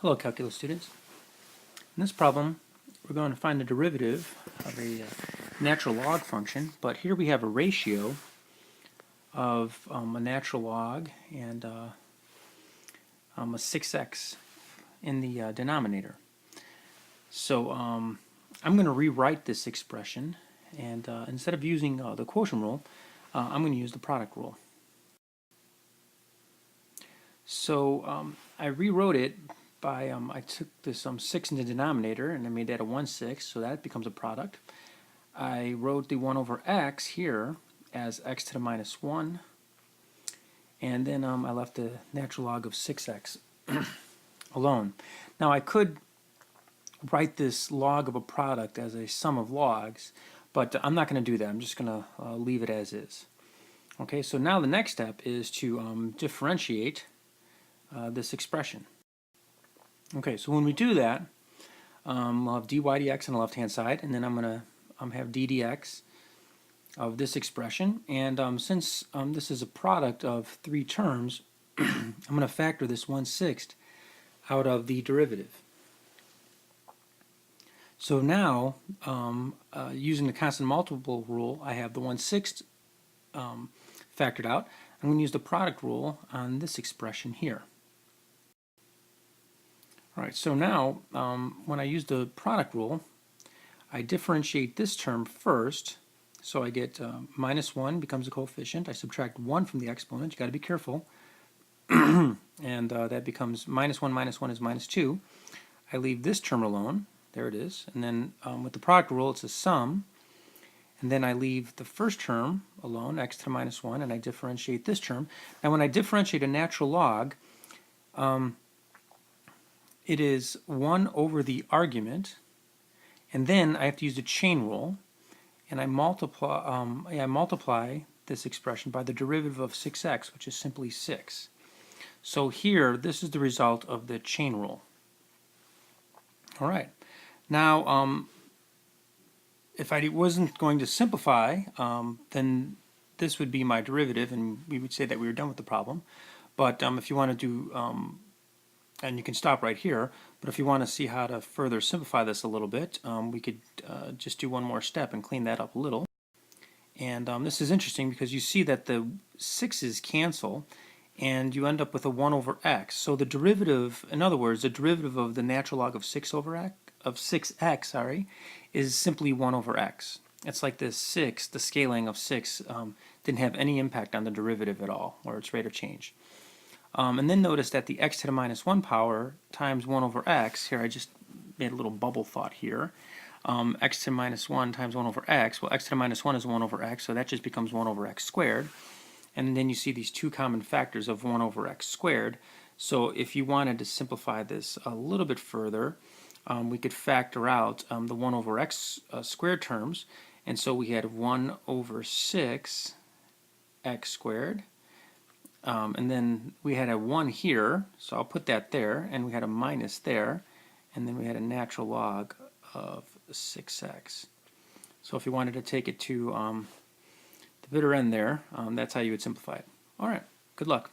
Hello, calculus students. In this problem, we're going to find the derivative of a natural log function, but here we have a ratio of a natural log and a 6x in the denominator. So I'm going to rewrite this expression, and instead of using the quotient rule, I'm going to use the product rule. So I rewrote it by, I took this 6 in the denominator and I made that a 1/6, so that becomes a product. I wrote the 1 over x here as x to the minus 1, and then I left the natural log of 6x alone. Now I could write this log of a product as a sum of logs, but I'm not going to do that. I'm just going to leave it as is. Okay, so now the next step is to differentiate this expression. Okay, so when we do that, we'll have dy dx on the left-hand side, and then I'm going to have d dx of this expression. And since this is a product of 3 terms, I'm going to factor this 1/6 out of the derivative. So now, using the constant multiple rule, I have the 1/6 factored out. I'm going to use the product rule on this expression here. Alright, so now when I use the product rule, I differentiate this term first. So I get minus 1 becomes a coefficient. I subtract 1 from the exponent. You got to be careful. And that becomes minus 1 is minus 2. I leave this term alone. There it is. And then with the product rule, it's a sum. And then I leave the first term alone, x to the minus 1, and I differentiate this term. Now when I differentiate a natural log, it is 1 over the argument, and then I have to use the chain rule, and I multiply this expression by the derivative of 6x, which is simply 6. So here, this is the result of the chain rule. All right. Now, if I wasn't going to simplify, then this would be my derivative, and we would say that we were done with the problem. But if you want to do and you can stop right here, but if you want to see how to further simplify this a little bit, we could just do one more step and clean that up a little. And this is interesting because you see that the 6's cancel and you end up with a 1 over x. So the derivative, in other words, the derivative of the natural log of 6x, is simply 1 over x. It's like this 6, the scaling of 6, didn't have any impact on the derivative at all, or its rate of change. And then notice that the x to the minus 1 power times 1 over x, here I just made a little bubble thought here, x to the minus 1 times 1 over x, well x to the minus 1 is 1 over x, so that just becomes 1 over x squared. And then you see these two common factors of 1 over x squared. So if you wanted to simplify this a little bit further, we could factor out the 1 over x squared terms. And so we had 1 over 6 x squared. And then we had a 1 here, so I'll put that there, and we had a minus there, and then we had a natural log of 6x. So if you wanted to take it to the bitter end there, that's how you would simplify it. All right, good luck.